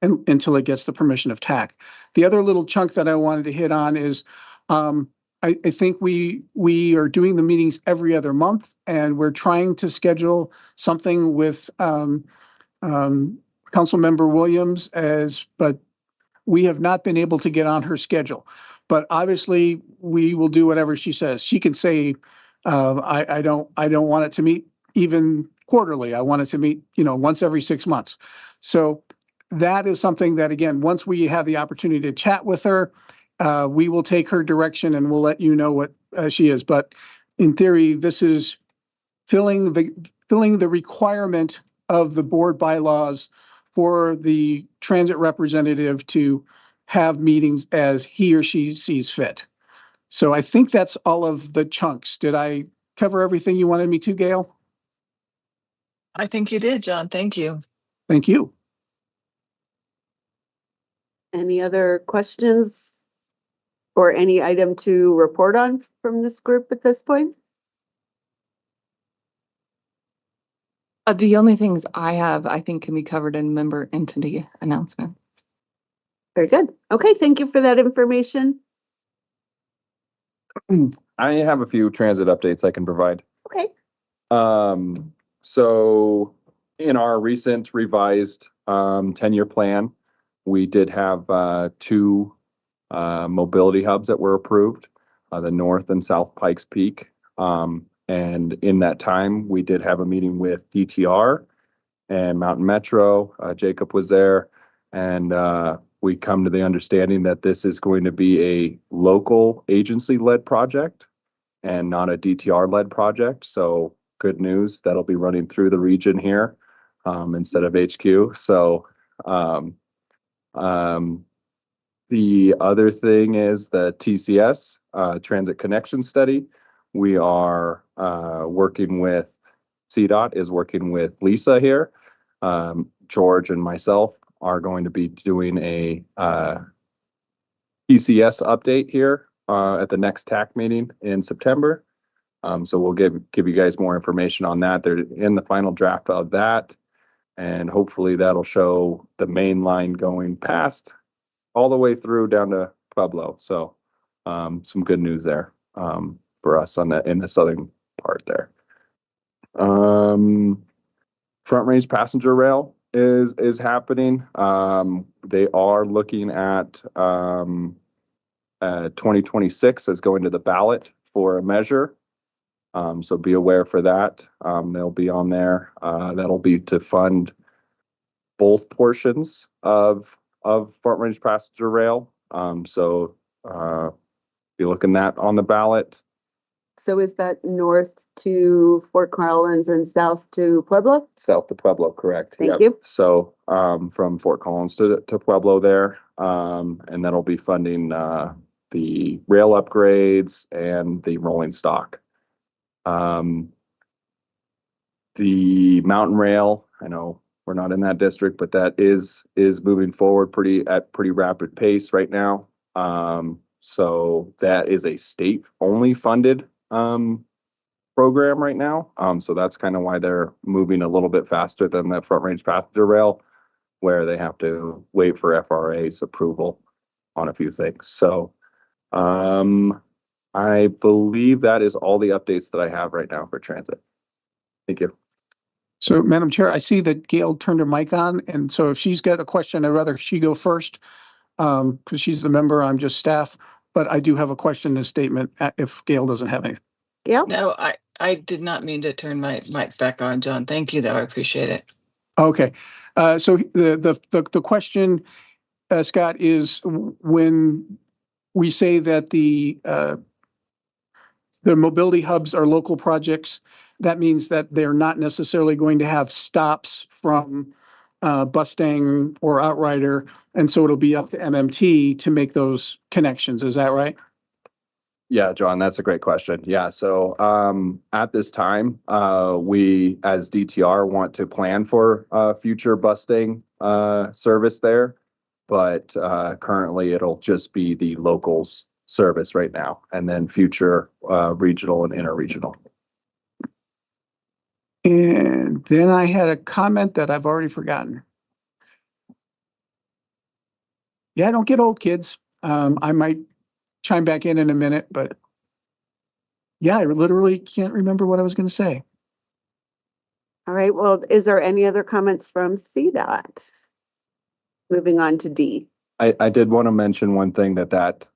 until it gets the permission of TAC. The other little chunk that I wanted to hit on is I think we are doing the meetings every other month, and we're trying to schedule something with Councilmember Williams but we have not been able to get on her schedule. But obviously, we will do whatever she says. She can say, I don't want it to meet even quarterly. I want it to meet, once every 6 months. So that is something that, again, once we have the opportunity to chat with her, we will take her direction and we'll let you know what she is. But in theory, this is filling the requirement of the board bylaws for the transit representative to have meetings as he or she sees fit. So I think that's all of the chunks. Did I cover everything you wanted me to, Gail? I think you did, John. Thank you. Thank you. Any other questions or any item to report on from this group at this point? The only things I have, I think, can be covered in member entity announcements. Very good. Okay, thank you for that information. I have a few transit updates I can provide. Okay. So in our recent revised 10-year plan, we did have 2 mobility hubs that were approved, the North and South Pikes Peak. And in that time, we did have a meeting with DTR and Mountain Metro. Jacob was there, and we come to the understanding that this is going to be a local agency-led project and not a DTR-led project. So good news, that'll be running through the region here instead of HQ. So the other thing is the TCS, Transit Connection Study. We are working with, CDOT is working with Lisa here. George and myself are going to be doing a TCS update here at the next TAC meeting in September. So we'll give you guys more information on that. They're in the final draft of that, and hopefully that'll show the main line going past all the way through down to Pueblo. So some good news there for us on in the southern part there. Front Range Passenger Rail is happening. They are looking at 2026 as going to the ballot for a measure. So be aware for that. They'll be on there. That'll be to fund both portions of Front Range Passenger Rail. So be looking at on the ballot. So is that north to Fort Collins and south to Pueblo? South to Pueblo, correct. Thank you. So from Fort Collins to Pueblo there, and that'll be funding the rail upgrades and the rolling stock. The mountain rail, I know we're not in that district, but that is moving forward at pretty rapid pace right now. So that is a state only funded program right now. So that's kind of why they're moving a little bit faster than the Front Range Passenger Rail, where they have to wait for FRA's approval on a few things. So I believe that is all the updates that I have right now for transit. Thank you. So, Madam Chair, I see that Gail turned her mic on, and so if she's got a question, I'd rather she go first because she's the member, I'm just staff. But I do have a question and a statement if Gail doesn't have anything. Yeah. No, I did not mean to turn my mic back on, John. Thank you, though. I appreciate it. Okay. So the question, Scott, is when we say that the the mobility hubs are local projects. That means that they're not necessarily going to have stops from Mustang or Outrider, and so it'll be up to MMT to make those connections. Is that right? Yeah, John, that's a great question. Yeah, so at this time, we as DTR want to plan for future busting service there, but currently it'll just be the locals service right now, and then future regional and interregional. And then I had a comment that I've already forgotten. Yeah, don't get old, kids. I might chime back in a minute, but yeah, I literally can't remember what I was going to say. All right, well, is there any other comments from CDOT? Moving on to D. I did want to mention one thing, that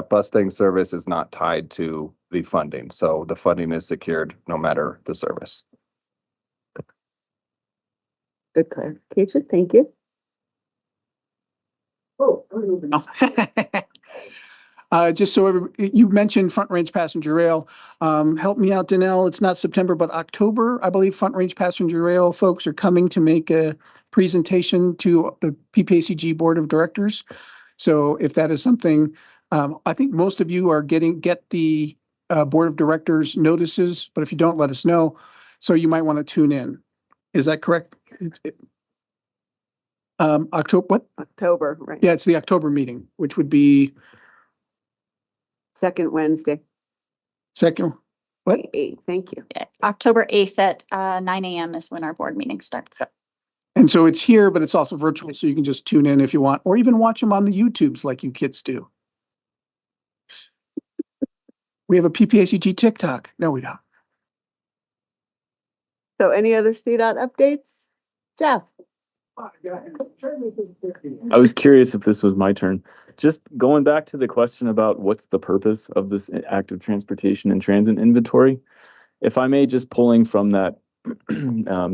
busting service is not tied to the funding. So the funding is secured no matter the service. Good clarification. Thank you. Oh, just so you mentioned Front Range Passenger Rail. Help me out, Danelle. It's not September, but October, I believe Front Range Passenger Rail folks are coming to make a presentation to the PPACG Board of Directors. So if that is something, I think most of you are get the Board of Directors notices, but if you don't, let us know. So you might want to tune in. Is that correct? October, what? October, right. Yeah, it's the October meeting, which would be second Wednesday. Second, what? 8. Thank you. Yeah, October 8th at 9 a.m. is when our board meeting starts. And so it's here, but it's also virtual, so you can just tune in if you want, or even watch them on the YouTubes like you kids do. We have a PPACG TikTok. No, we don't. So any other CDOT updates? Jeff? I was curious if this was my turn. Just going back to the question about what's the purpose of this active transportation and transit inventory. If I may, just pulling from that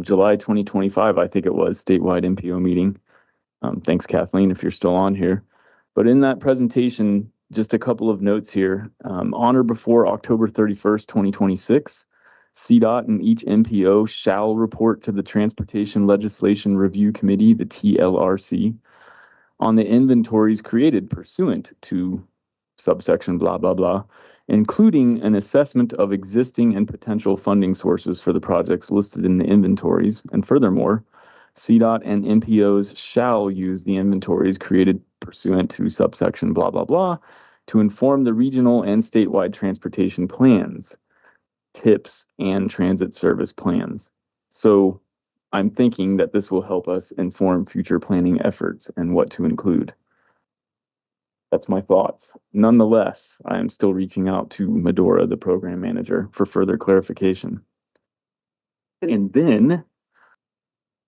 July 2025, I think it was, statewide MPO meeting. Thanks, Kathleen, if you're still on here. But in that presentation, just a couple of notes here. On or before October 31st, 2026, CDOT and each MPO shall report to the Transportation Legislation Review Committee, the TLRC, on the inventories created pursuant to subsection blah, blah, blah, including an assessment of existing and potential funding sources for the projects listed in the inventories. And furthermore, CDOT and MPOs shall use the inventories created pursuant to subsection blah, blah, blah, to inform the regional and statewide transportation plans, TIPs, and transit service plans. So I'm thinking that this will help us inform future planning efforts and what to include. That's my thoughts. Nonetheless, I am still reaching out to Medora, the program manager, for further clarification. And then,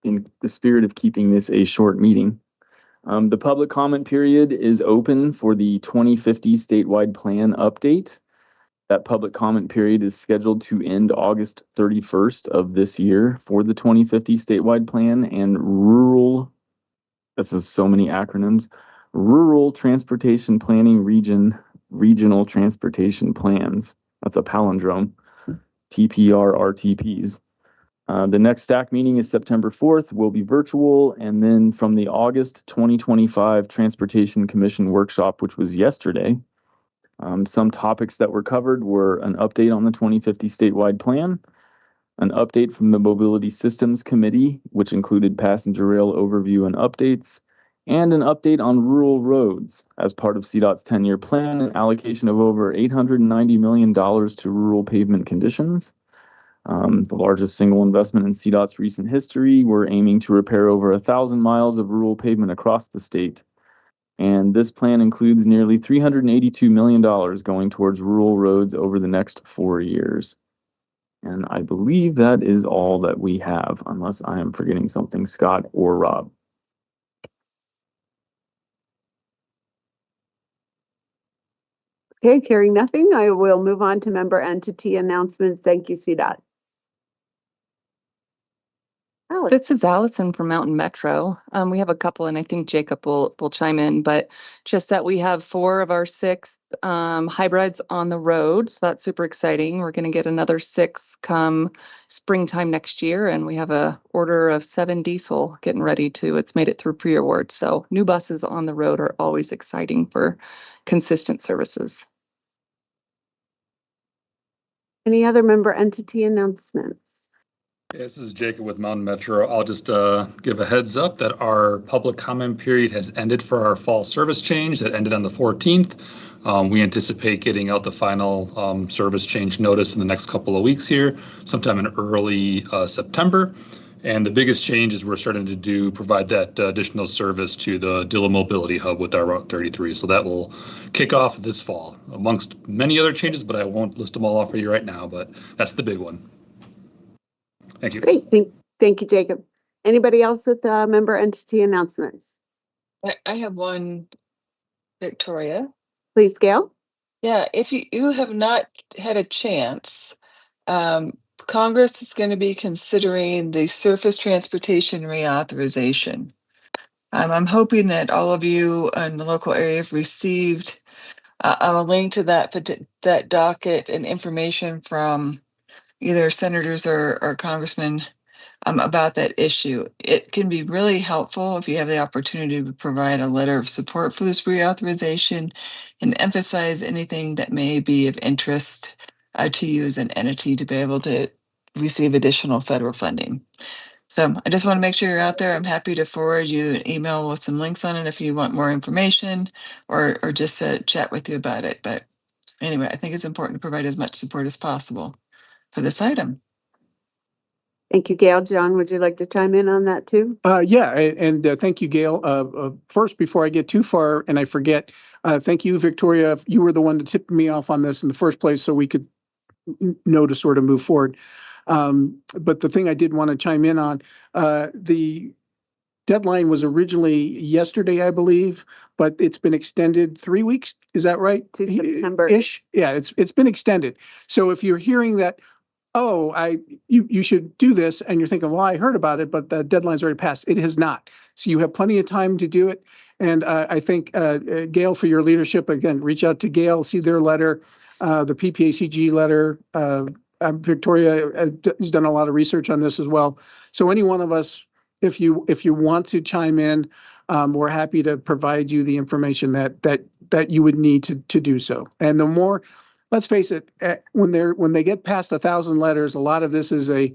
in the spirit of keeping this a short meeting, the public comment period is open for the 2050 statewide plan update. That public comment period is scheduled to end August 31st of this year for the 2050 statewide plan and rural, this is so many acronyms, Rural Transportation Planning Regional Transportation Plans. That's a palindrome, TPR-RTPs. The next STAC meeting is September 4th, will be virtual, and then from the August 2025 Transportation Commission workshop, which was yesterday, some topics that were covered were an update on the 2050 statewide plan, an update from the Mobility Systems Committee, which included passenger rail overview and updates, and an update on rural roads as part of CDOT's 10-year plan, an allocation of over $890 million to rural pavement conditions. The largest single investment in CDOT's recent history. We're aiming to repair over 1,000 miles of rural pavement across the state. And this plan includes nearly $382 million going towards rural roads over the next 4 years. And I believe that is all that we have, unless I am forgetting something, Scott or Rob. Okay, hearing nothing, I will move on to member entity announcements. Thank you, CDOT. Alex. This is Allison from Mountain Metro. We have a couple, and I think Jacob will chime in, but just that we have 4 of our 6 hybrids on the road, so that's super exciting. We're going to get another 6 come springtime next year, and we have a order of 7 diesel getting ready to. It's made it through pre-award, so new buses on the road are always exciting for consistent services. Any other member entity announcements? This is Jacob with Mountain Metro. I'll just give a heads up that our public comment period has ended for our fall service change that ended on the 14th. We anticipate getting out the final service change notice in the next couple of weeks here, sometime in early September. And the biggest change is we're starting to provide that additional service to the Dilla Mobility Hub with our Route 33. So that will kick off this fall, amongst many other changes, but I won't list them all off for you right now, but that's the big one. Thank you. Great. Thank you, Jacob. Anybody else with member entity announcements? I have one, Victoria. Please, Gail. Yeah, if you have not had a chance, Congress is going to be considering the surface transportation reauthorization. I'm hoping that all of you in the local area have received a link to that docket and information from either senators or congressmen about that issue. It can be really helpful if you have the opportunity to provide a letter of support for this reauthorization and emphasize anything that may be of interest to you as an entity to be able to receive additional federal funding. So I just want to make sure you're out there. I'm happy to forward you an email with some links on it if you want more information or just chat with you about it. But anyway, I think it's important to provide as much support as possible for this item. Thank you, Gail. John, would you like to chime in on that too? Yeah, and thank you, Gail. First, before I get too far and I forget, thank you, Victoria. You were the one to tip me off on this in the first place so we could know to sort of move forward. But the thing I did want to chime in on, the deadline was originally yesterday, I believe, but it's been extended 3 weeks. Is that right? To September-ish. Yeah, it's been extended. So if you're hearing that, you should do this, and you're thinking, well, I heard about it, but the deadline's already passed. It has not. So you have plenty of time to do it. And I thank Gail for your leadership. Again, reach out to Gail, see their letter, the PPACG letter. Victoria has done a lot of research on this as well. So any one of us, if you want to chime in, we're happy to provide you the information that you would need to do so. And the more, let's face it, when they get past 1,000 letters, a lot of this is a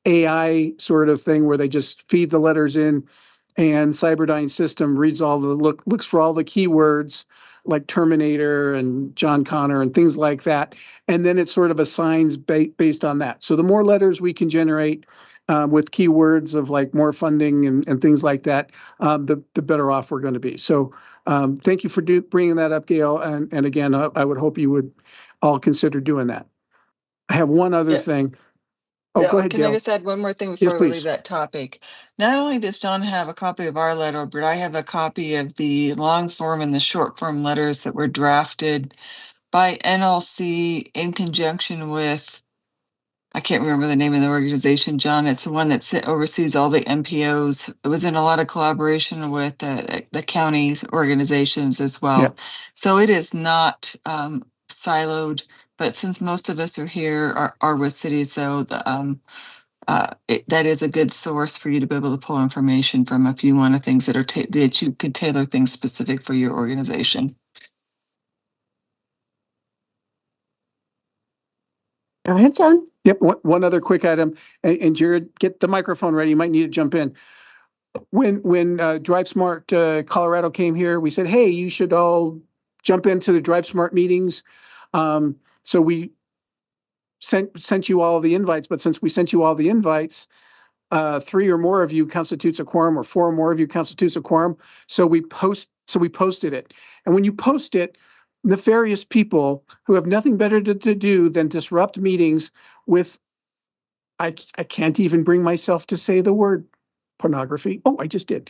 AI sort of thing where they just feed the letters in, and Cyberdyne's system reads looks for all the keywords like Terminator and John Connor and things like that, and then it sort of assigns based on that. So the more letters we can generate with keywords of like more funding and things like that, the better off we're going to be. So thank you for bringing that up, Gail. And again, I would hope you would all consider doing that. I have one other thing. Oh, yeah, go ahead, can Gail. I just add one more thing Yes, before we please. leave that topic? Not only does John have a copy of our letter, but I have a copy of the long form and the short form letters that were drafted by NLC in conjunction with, I can't remember the name of the organization, John. It's the one that oversees all the MPOs. It was in a lot of collaboration with the county's organizations as well. Yeah. So it is not siloed, but since most of us are here are with cities, so that is a good source for you to be able to pull information from if you want things that you could tailor things specific for your organization. Go ahead, John. Yep. One other quick item, and Jared, get the microphone ready. You might need to jump in. When Drive Smart Colorado came here, we said, hey, you should all jump into the Drive Smart meetings. So we sent you all the invites, but since we sent you all the invites, 3 or more of you constitutes a quorum, or 4 or more of you constitutes a quorum. So we posted it. And when you post it, nefarious people who have nothing better to do than disrupt meetings with, I can't even bring myself to say the word pornography. Oh, I just did.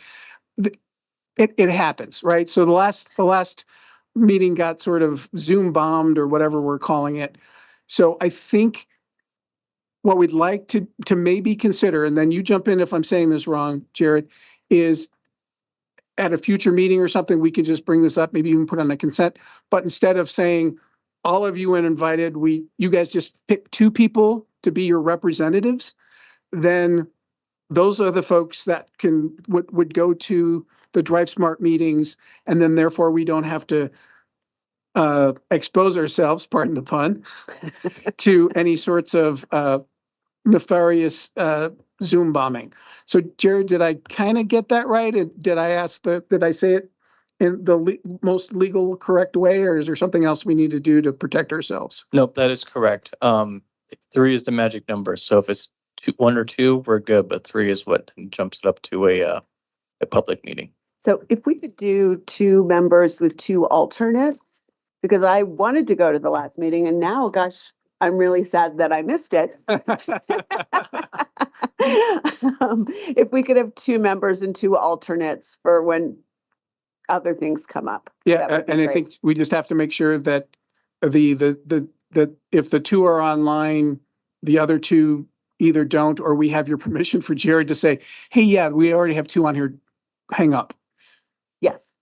It happens, right? So the last meeting got sort of Zoom bombed or whatever we're calling it. So I think what we'd like to maybe consider, and then you jump in if I'm saying this wrong, Jared, is at a future meeting or something, we could just bring this up, maybe even put on a consent, but instead of saying all of you when invited, you guys just pick 2 people to be your representatives, then those are the folks that would go to the Drive Smart meetings, and then therefore we don't have to expose ourselves, pardon the pun, to any sorts of nefarious Zoom bombing. So Jared, did I kind of get that right? Did I say it in the most legal correct way, or is there something else we need to do to protect ourselves? Nope, that is correct. 3 is the magic number. So if it's 1 or 2, we're good, but 3 is what jumps it up to a public meeting. So if we could do 2 members with 2 alternates, because I wanted to go to the last meeting and now, gosh, I'm really sad that I missed it. If we could have 2 members and 2 alternates for when other things come up. Yeah, and I think we just have to make sure that that if the 2 are online, the other 2 either don't, or we have your permission for Jared to say, hey, yeah, we already have 2 on here, hang up. Yes.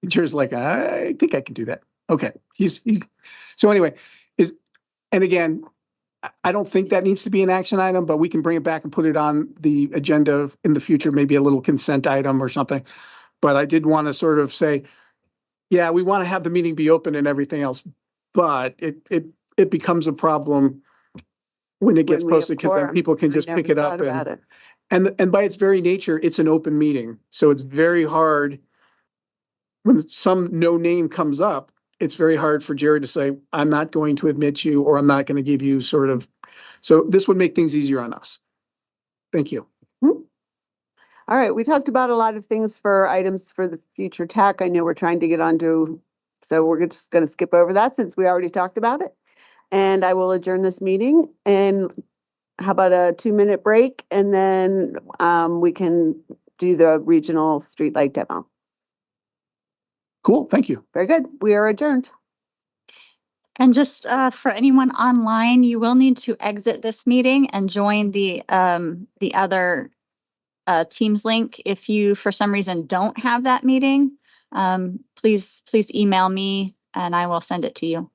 Jared's like, I think I can do that. Okay. He's so anyway, and again, I don't think that needs to be an action item, but we can bring it back and put it on the agenda in the future, maybe a little consent item or something. But I did want to sort of say, yeah, we want to have the meeting be open and everything else, but it becomes a problem when it gets posted, because then people can just pick it up and by its very nature, it's an open meeting. So it's very hard when some no name comes up. It's very hard for Jared to say, I'm not going to admit you, or I'm not going to give you sort of. So this would make things easier on us. Thank you. All right, we talked about a lot of things for items for the future TAC. I know we're trying to get onto, so we're just going to skip over that since we already talked about it. And I will adjourn this meeting. And how about a 2-minute break? And then we can do the regional streetlight demo. Cool, thank you. Very good. We are adjourned. And just for anyone online, you will need to exit this meeting and join the other Teams link. If you, for some reason, don't have that meeting, please email me and I will send it to you.